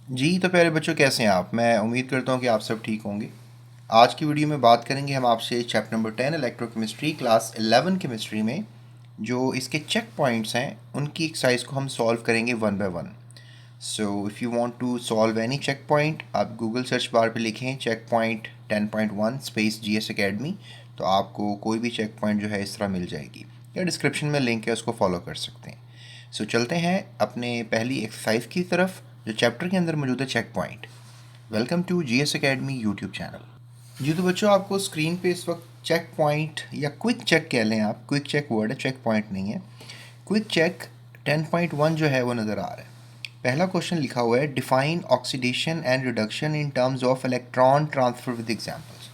जी तो प्यारे बच्चों, कैसे हैं आप? मैं उम्मीद करता हूँ कि आप सब ठीक होंगे। आज की वीडियो में बात करेंगे हम आपसे chapter number 10 electrochemistry class 11 chemistry में जो इसके चेक पॉइंट्स हैं उनकी एक्सरसाइज को हम सॉल्व करेंगे one by one. So if you want to solve any check point, आप गूगल सर्च बार पे लिखें check point 10.1 space GS academy, तो आपको कोई भी चेक पॉइंट जो है इस तरह मिल जाएगी, या डिस्क्रिप्शन में लिंक है उसको फॉलो कर सकते हैं। सो चलते हैं अपने पहली एक्सरसाइज की तरफ जो चैप्टर के अंदर मौजूद है check point. Welcome to GS academy YouTube channel. जी तो बच्चों, आपको स्क्रीन पे इस वक्त चेक पॉइंट या क्विक चेक कह लें आप, क्विक चेक वर्ड है, चेक पॉइंट नहीं है। क्विक चेक 10.1 जो है वो नज़र आ रहा है। पहला क्वेश्चन लिखा हुआ है, define oxidation and reduction in terms of electron transfer with examples.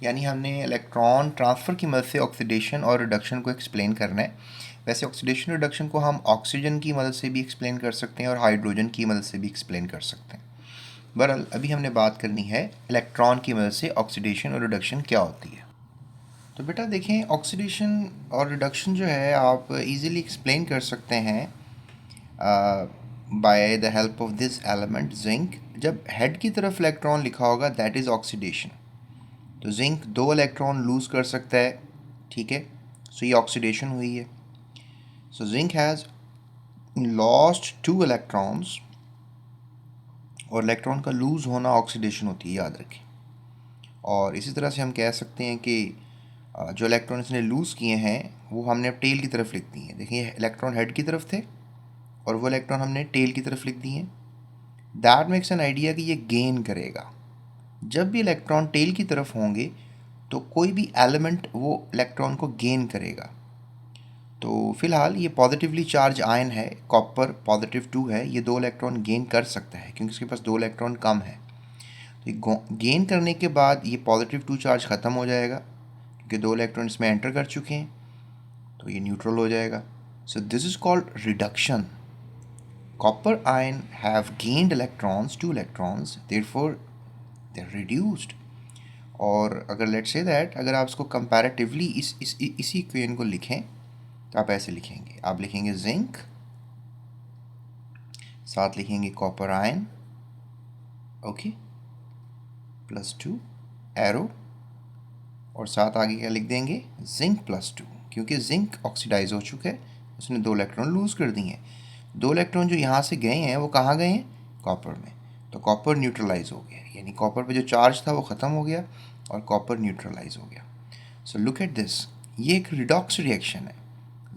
यानी हमने इलेक्ट्रॉन ट्रांसफ़र की मदद से ऑक्सीडेशन और रिडक्शन को एक्सप्लेन करना है। वैसे ऑक्सीडेशन रिडक्शन को हम ऑक्सीजन की मदद से भी एक्सप्लेन कर सकते हैं और हाइड्रोजन की मदद से भी एक्सप्लेन कर सकते हैं। बहरहाल अभी हमने बात करनी है इलेक्ट्रॉन की मदद से ऑक्सीडेशन और रिडक्शन क्या होती है। तो बेटा देखें, ऑक्सीडेशन और रिडक्शन जो है आप इजीली एक्सप्लेन कर सकते हैं by the help of this element zinc. जब हेड की तरफ इलेक्ट्रॉन लिखा होगा दैट इज़ ऑक्सीडेशन, तो जिंक 2 इलेक्ट्रॉन लूज़ कर सकता है, ठीक है। सो ये ऑक्सीडेशन हुई है। So zinc has lost 2 electrons, और इलेक्ट्रॉन का लूज़ होना ऑक्सीडेशन होती है, याद रखें। और इसी तरह से हम कह सकते हैं कि जो इलेक्ट्रॉन इसने लूज़ किए हैं वो हमने अब टेल की तरफ लिख दिए हैं। देखिए, इलेक्ट्रॉन हेड की तरफ थे और वो इलेक्ट्रॉन हमने टेल की तरफ लिख दिए हैं। दैट मेक्स एन आइडिया कि ये गेन करेगा। जब भी इलेक्ट्रॉन टेल की तरफ होंगे तो कोई भी एलिमेंट वो इलेक्ट्रॉन को गेन करेगा। तो फिलहाल ये पॉजिटिवली चार्ज आयन है, कॉपर +2 है, ये 2 इलेक्ट्रॉन गेन कर सकता है क्योंकि इसके पास 2 इलेक्ट्रॉन कम है। तो गेन करने के बाद ये +2 चार्ज ख़त्म हो जाएगा क्योंकि 2 इलेक्ट्रॉन इसमें एंटर कर चुके हैं, तो ये न्यूट्रल हो जाएगा। So this is called reduction. Copper ion have gained electrons, 2 electrons, therefore they are reduced. और अगर लेट्स से दैट अगर आप इसको कंपैरेटिवली इसी इक्वेशन को लिखें तो आप ऐसे लिखेंगे, आप लिखेंगे जिंक, साथ लिखेंगे कॉपर आयन, ओके, +2 एरो, और साथ आगे क्या लिख देंगे, जिंक +2, क्योंकि जिंक ऑक्सीडाइज हो चुका है, उसने 2 इलेक्ट्रॉन लूज़ कर दिए हैं। 2 इलेक्ट्रॉन जो यहाँ से गए हैं वो कहाँ गए हैं, कॉपर में, तो कॉपर न्यूट्रलाइज हो गया, यानी कॉपर पे जो चार्ज था वो ख़त्म हो गया और कॉपर न्यूट्रलाइज हो गया। सो लुक एट दिस, ये एक रिडॉक्स रिएक्शन है।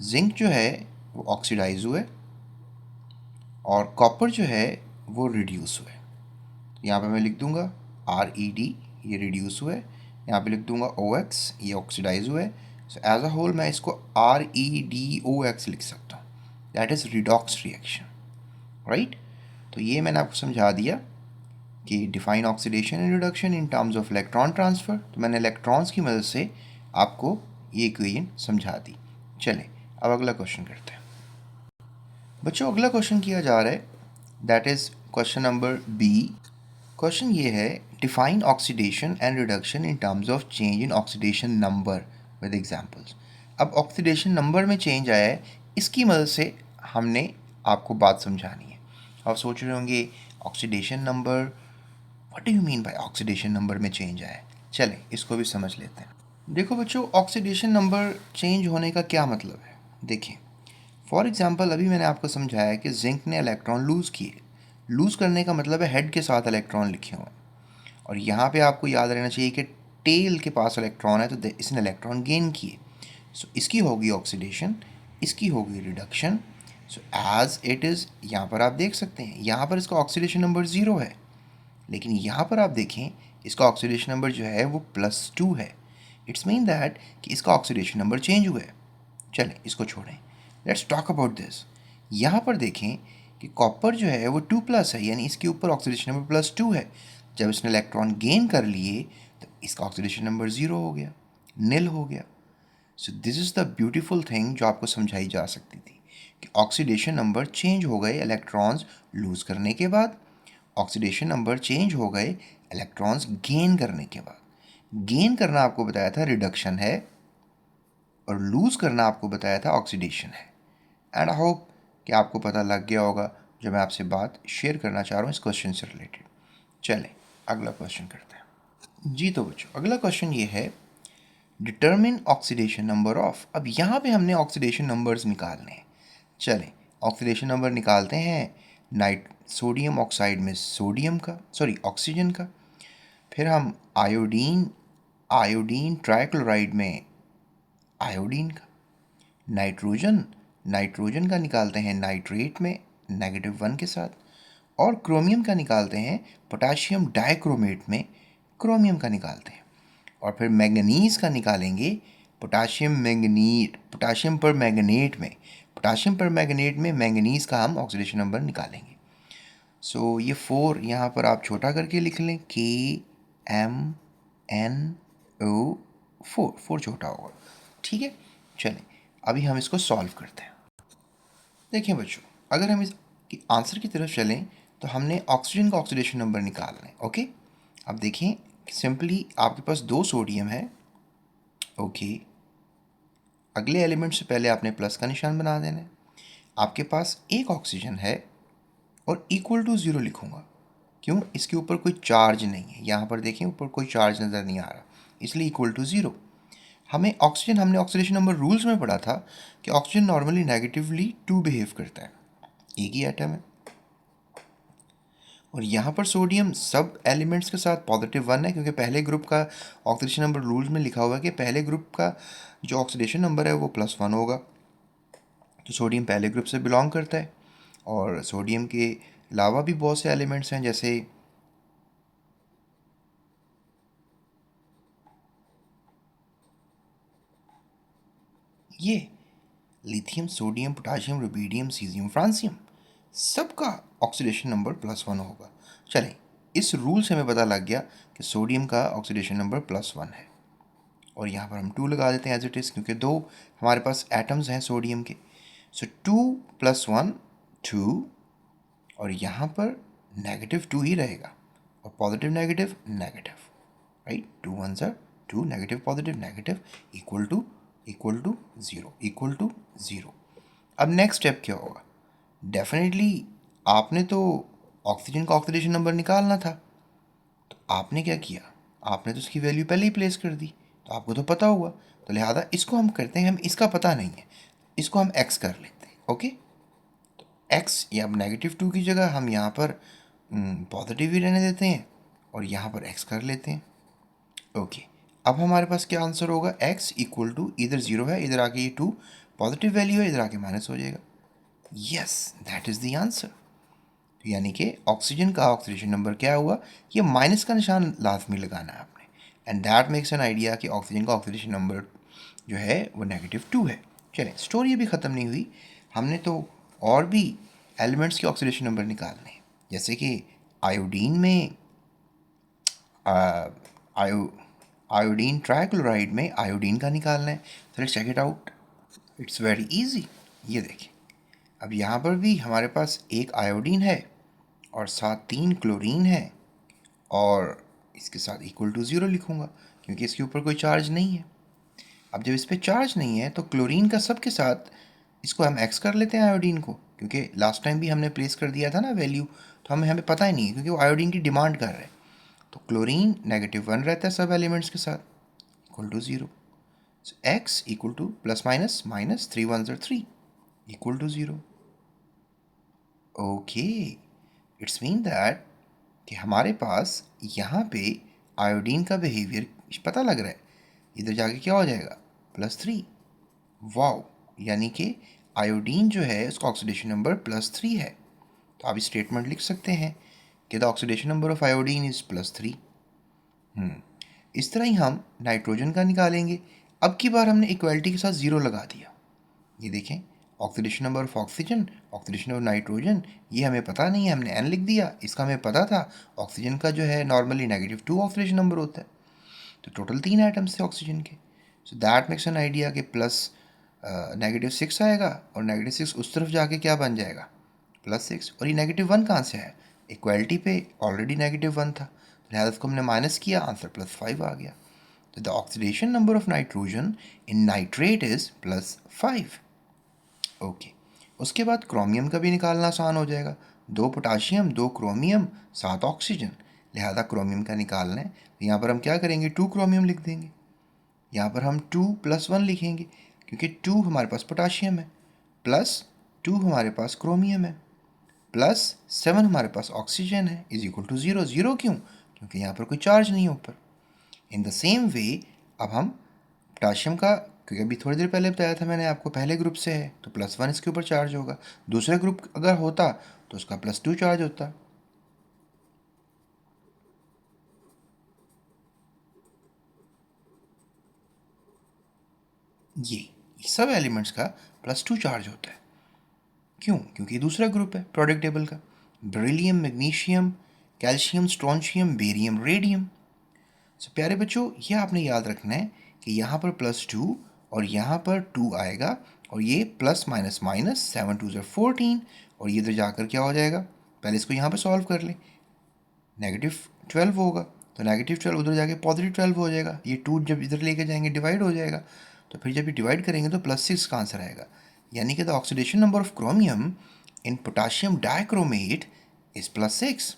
जिंक जो है वो ऑक्सीडाइज हुए और कॉपर जो है वो रिड्यूस हुए। यहाँ पे मैं लिख दूंगा RED, ये रिड्यूस हुए। यहाँ पे लिख दूंगा OX, ये ऑक्सीडाइज हुए। सो एज अ होल मैं इसको REDOX लिख सकता हूँ, that is redox reaction, right. तो ये मैंने आपको समझा दिया कि define oxidation and reduction in terms of electron transfer. तो मैंने इलेक्ट्रॉन्स की मदद से आपको ये इक्वेशन समझा दी। चलें अब अगला क्वेश्चन करते हैं। बच्चों अगला क्वेश्चन किया जा रहा है, that is question number B। Question ये है, define oxidation and reduction in terms of change in oxidation number with examples. अब ऑक्सीडेशन नंबर में चेंज आया है, इसकी मदद से हमने आपको बात समझानी है। आप सोच रहे होंगे oxidation number, what do you mean by oxidation number में चेंज आया है। चलें इसको भी समझ लेते हैं। देखो बच्चों, ऑक्सीडेशन नंबर चेंज होने का क्या मतलब है, देखें। फॉर एग्जांपल अभी मैंने आपको समझाया कि जिंक ने इलेक्ट्रॉन लूज़ किए। लूज़ करने का मतलब है हेड के साथ इलेक्ट्रॉन लिखे हुए हैं, और यहाँ पे आपको याद रहना चाहिए कि टेल के पास इलेक्ट्रॉन है, तो इसने इलेक्ट्रॉन गेन किए। सो इसकी होगी ऑक्सीडेशन, इसकी होगी reduction. So as it is, यहाँ पर आप देख सकते हैं यहाँ पर इसका ऑक्सीडेशन नंबर 0 है, लेकिन यहाँ पर आप देखें इसका ऑक्सीडेशन नंबर जो है वो +2 है। इट्स मीन दैट कि इसका ऑक्सीडेशन नंबर चेंज हुआ है। चलें इसको छोड़ें, लेट्स टॉक अबाउट दिस। यहाँ पर देखें कि कॉपर जो है वो 2+ है, यानी इसके ऊपर ऑक्सीडेशन नंबर +2 है। जब इसने इलेक्ट्रॉन गेन कर लिए तो इसका ऑक्सीडेशन नंबर 0 हो गया, नील हो गया। सो this is the beautiful thing जो आपको समझाई जा सकती थी कि ऑक्सीडेशन नंबर चेंज हो गए इलेक्ट्रॉन्स लूज़ करने के बाद, ऑक्सीडेशन नंबर चेंज हो गए इलेक्ट्रॉन्स गेन करने के बाद। गेन करना आपको बताया था रिडक्शन है, और लूज़ करना आपको बताया था ऑक्सीडेशन है। एंड आई होप कि आपको पता लग गया होगा जो मैं आपसे बात शेयर करना चाह रहा हूँ इस क्वेश्चन से रिलेटेड। चलें अगला क्वेश्चन करते हैं। जी तो बच्चों अगला क्वेश्चन ये है, डिटर्मिन ऑक्सीडेशन नंबर ऑफ। अब यहाँ पे हमने ऑक्सीडेशन नंबर्स निकालने हैं। चलें ऑक्सीडेशन नंबर निकालते हैं। सोडियम ऑक्साइड में सोडियम का, सॉरी ऑक्सीजन का। फिर हम आयोडीन ट्राइक्लोराइड में आयोडीन का। नाइट्रोजन का निकालते हैं नाइट्रेट में -1 के साथ। और क्रोमियम का निकालते हैं पोटाशियम डाइक्रोमेट में, क्रोमियम का निकालते हैं। और फिर मैंगनीज का निकालेंगे पोटाशियम पर मैंगनेट में मैंगनीज का हम ऑक्सीडेशन नंबर निकालेंगे। सो ये 4 यहाँ पर आप छोटा करके लिख लें, KMNO 4 छोटा होगा, ठीक है। चलें अभी हम इसको सॉल्व करते हैं। देखिए बच्चों अगर हम इस आंसर की तरफ चलें तो हमने ऑक्सीजन का ऑक्सीडेशन नंबर निकालना है। ओके अब देखिए सिंपली आपके पास 2 सोडियम है। ओके अगले एलिमेंट से पहले आपने प्लस का निशान बना देना है। आपके पास एक ऑक्सीजन है और इक्वल टू 0 लिखूंगा, क्यों? इसके ऊपर कोई चार्ज नहीं है। यहाँ पर देखें ऊपर कोई चार्ज नज़र नहीं आ रहा, इसलिए इक्वल टू 0। हमने ऑक्सीडेशन नंबर रूल्स में पढ़ा था कि ऑक्सीजन नॉर्मली नेगेटिवली 2 बिहेव करता है, एक ही एटम है। और यहाँ पर सोडियम सब एलिमेंट्स के साथ +1 है, क्योंकि पहले ग्रुप का ऑक्सीडेशन नंबर रूल्स में लिखा हुआ है कि पहले ग्रुप का जो ऑक्सीडेशन नंबर है वो +1 होगा। तो सोडियम पहले ग्रुप से बिलोंग करता है। और सोडियम के अलावा भी बहुत से एलिमेंट्स हैं, जैसे ये lithium, sodium, potassium, rubidium, caesium, francium, सबका ऑक्सीडेशन नंबर +1 होगा। चलें इस रूल से हमें पता लग गया कि सोडियम का ऑक्सीडेशन नंबर +1 है। और यहाँ पर हम 2 लगा देते हैं एज इट इज़, क्योंकि 2 हमारे पास एटम्स हैं सोडियम के। सो 2 + 1 2, और यहाँ पर -2 ही रहेगा और positive negative negative, right. 2 1s are 2, negative positive negative, equal to 0। अब नेक्स्ट स्टेप क्या होगा? डेफिनेटली आपने तो ऑक्सीजन का ऑक्सीडेशन नंबर निकालना था, तो आपने क्या किया? आपने तो उसकी वैल्यू पहले ही प्लेस कर दी, तो आपको तो पता हुआ। तो लिहाजा इसको हम करते हैं, हम इसका पता नहीं है, इसको हम x कर लेते हैं। ओके तो x या -2 की जगह हम यहाँ पर पॉजिटिव ही रहने देते हैं और यहाँ पर x कर लेते हैं। ओके अब हमारे पास क्या आंसर होगा? x इक्वल टू इधर 0 है, इधर आके ये 2 पॉजिटिव वैल्यू है, इधर आके माइनस हो जाएगा। Yes that is the answer. तो यानी कि ऑक्सीजन का ऑक्सीडेशन नंबर क्या हुआ? ये माइनस का निशान लाजमी लगाना है आपने, and that makes an idea कि ऑक्सीजन का ऑक्सीडेशन नंबर जो है वो -2 है। चलें स्टोरी अभी ख़त्म नहीं हुई, हमने तो और भी एलिमेंट्स के ऑक्सीडेशन नंबर निकालने हैं। जैसे कि आयोडीन में आयोडीन ट्राइक्लोराइड में आयोडीन का निकालना है। तो let's check it out, it's very easy. ये देखें अब यहाँ पर भी हमारे पास एक आयोडीन है और साथ 3 क्लोरीन है, और इसके साथ इक्वल टू 0 लिखूँगा क्योंकि इसके ऊपर कोई चार्ज नहीं है। अब जब इस पर चार्ज नहीं है तो क्लोरीन का सब के साथ इसको हम x कर लेते हैं आयोडीन को, क्योंकि लास्ट टाइम भी हमने प्लेस कर दिया था ना वैल्यू, तो हमें पता ही नहीं है क्योंकि वो आयोडीन की डिमांड कर रहे हैं। तो क्लोरीन -1 रहता है सब एलिमेंट्स के साथ, equal to 0। So x equal to +- 3 1s are 3 equal to 0। Okay it's mean that कि हमारे पास यहाँ पे आयोडीन का बिहेवियर पता लग रहा है, इधर जाके क्या हो जाएगा? +3। वाओ, यानी कि आयोडीन जो है उसका ऑक्सीडेशन नंबर +3 है। तो आप स्टेटमेंट लिख सकते हैं कि the oxidation number of iodine is +3। इस तरह ही हम नाइट्रोजन का निकालेंगे। अब की बार हमने इक्वलिटी के साथ 0 लगा दिया। ये देखें oxidation number of oxygen, oxidation of nitrogen, ये हमें पता नहीं है, हमने n लिख दिया। इसका हमें पता था ऑक्सीजन का जो है नॉर्मली -2 ऑक्सीडेशन नंबर होता है। तो टोटल 3 आइटम्स थे ऑक्सीजन के। So that makes an idea कि +6 आएगा और -6 उस तरफ जाके क्या बन जाएगा? +6। और ये -1 कहाँ से है? इक्वलिटी पे ऑलरेडी -1 था, लिहाजा इसको हमने माइनस किया, आंसर +5 आ गया। तो the oxidation number of nitrogen in nitrate is +5। Okay उसके बाद क्रोमियम का भी निकालना आसान हो जाएगा। 2 पोटाशियम, 2 क्रोमियम, 7 ऑक्सीजन, लिहाजा क्रोमियम का निकालना है। तो यहाँ पर हम क्या करेंगे, 2 क्रोमियम लिख देंगे। यहाँ पर हम 2 + 1 लिखेंगे क्योंकि 2 हमारे पास पोटाशियम है, प्लस 2 हमारे पास क्रोमियम है, प्लस 7 हमारे पास ऑक्सीजन है, इज इक्वल टू 0। 0 क्यों? क्योंकि यहाँ पर कोई चार्ज नहीं है ऊपर। इन द सेम वे अब हम पोटाशियम का, क्योंकि अभी थोड़ी देर पहले बताया था मैंने आपको, पहले ग्रुप से है तो +1 इसके ऊपर चार्ज होगा। दूसरे ग्रुप अगर होता तो उसका +2 चार्ज होता। ये सब एलिमेंट्स का +2 चार्ज होता है। क्यों? क्योंकि दूसरा ग्रुप है प्रोडक्ट टेबल का, beryllium, magnesium, calcium, strontium, barium, radium. So प्यारे बच्चों, ये आपने याद रखना है कि यहाँ पर +2 और यहाँ पर 2 आएगा और ये प्लस माइनस माइनस, 7 2 14 और ये इधर जाकर क्या हो जाएगा, पहले इसको यहाँ पर सॉल्व कर लें, -12 होगा तो -12 उधर जाके +12 हो जाएगा। ये 2 जब इधर लेके जाएंगे डिवाइड हो जाएगा, तो फिर जब ये डिवाइड करेंगे तो +6 का आंसर आएगा। यानी कि the oxidation number of chromium in potassium dichromate is +6।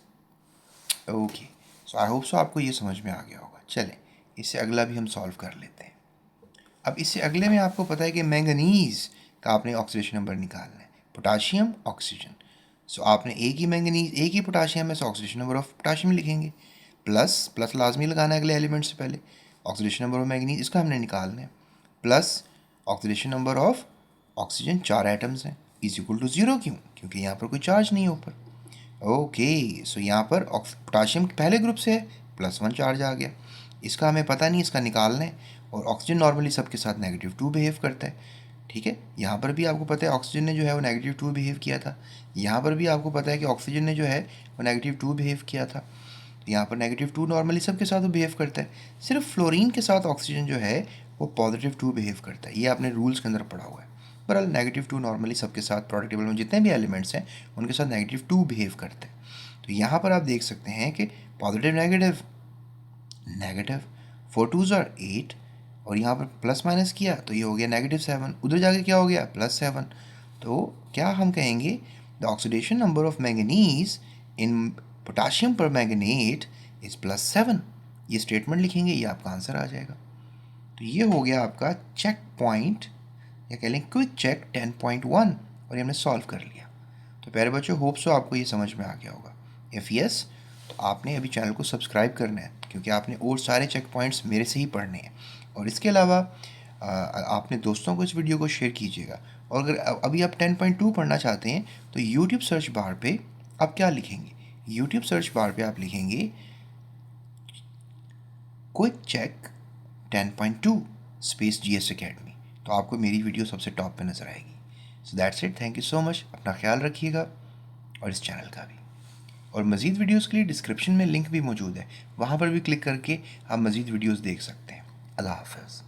Okay, so I hope so आपको ये समझ में आ गया होगा। चलें, इससे अगला भी हम सॉल्व कर लेते हैं। अब इससे अगले में आपको पता है कि मैंगनीज़ का आपने ऑक्सीडेशन नंबर निकालना है, पोटाशियम, ऑक्सीजन। सो आपने एक ही मैंगनीज, एक ही पोटाशियम है, सो ऑक्सीडेशन नंबर ऑफ पोटाशियम लिखेंगे, प्लस लाजमी लगाना है अगले एलिमेंट से पहले। ऑक्सीडेशन नंबर ऑफ मैंगनीज इसका हमने निकालना है, plus oxidation number of oxygen, 4 atoms हैं, इज इक्वल टू 0। क्यों? क्योंकि यहाँ पर कोई चार्ज नहीं है ऊपर। ओके, सो यहाँ पर पोटाशियम पहले ग्रुप से है, +1 चार्ज आ गया। इसका हमें पता नहीं, इसका निकालना है। और ऑक्सीजन नॉर्मली सबके साथ -2 बिहेव करता है, ठीक है। यहाँ पर भी आपको पता है ऑक्सीजन ने जो है वो -2 बिहेव किया था। यहाँ पर भी आपको पता है कि ऑक्सीजन ने जो है वो -2 बिहेव किया था। तो यहाँ पर -2 नॉर्मली सबके साथ वो बिहेव करता है। सिर्फ फ्लोरीन के साथ ऑक्सीजन जो है वो +2 बिहेव करता है। ये आपने रूल्स के अंदर पढ़ा हुआ है। बहरहाल -2 नॉर्मली सबके साथ प्रोडक्ट टेबल में जितने भी एलिमेंट्स हैं उनके साथ -2 बिहेव करते हैं। तो यहाँ पर आप देख सकते हैं कि positive negative negative, 4 2s are 8 और यहाँ पर प्लस माइनस किया तो ये हो गया -7, उधर जाके क्या हो गया +7। तो क्या हम कहेंगे, the oxidation number of manganese in potassium पर मैंगनेट इज +7। ये स्टेटमेंट लिखेंगे, ये आपका आंसर आ जाएगा। तो ये हो गया आपका चेक पॉइंट या कह लें क्विक चेक 10.1 और ये हमने सॉल्व कर लिया। तो प्यारे बच्चों, होप सो आपको ये समझ में आ गया होगा। इफ़ यस, तो आपने अभी चैनल को सब्सक्राइब करना है क्योंकि आपने और सारे चेक पॉइंट्स मेरे से ही पढ़ने हैं। और इसके अलावा आपने दोस्तों को इस वीडियो को शेयर कीजिएगा। और अगर अभी आप 10.2 पढ़ना चाहते हैं तो यूट्यूब सर्च बार पे आप क्या लिखेंगे, यूट्यूब सर्च बार पे आप लिखेंगे quick check 10.2 space GS Academy, तो आपको मेरी वीडियो सबसे टॉप पे नज़र आएगी। So that's it, thank you so much, अपना ख्याल रखिएगा और इस चैनल का भी। और मज़ीद वीडियोस के लिए डिस्क्रिप्शन में लिंक भी मौजूद है, वहाँ पर भी क्लिक करके आप मज़ीद वीडियोस देख सकते हैं। अल्लाह हाफ़िज़।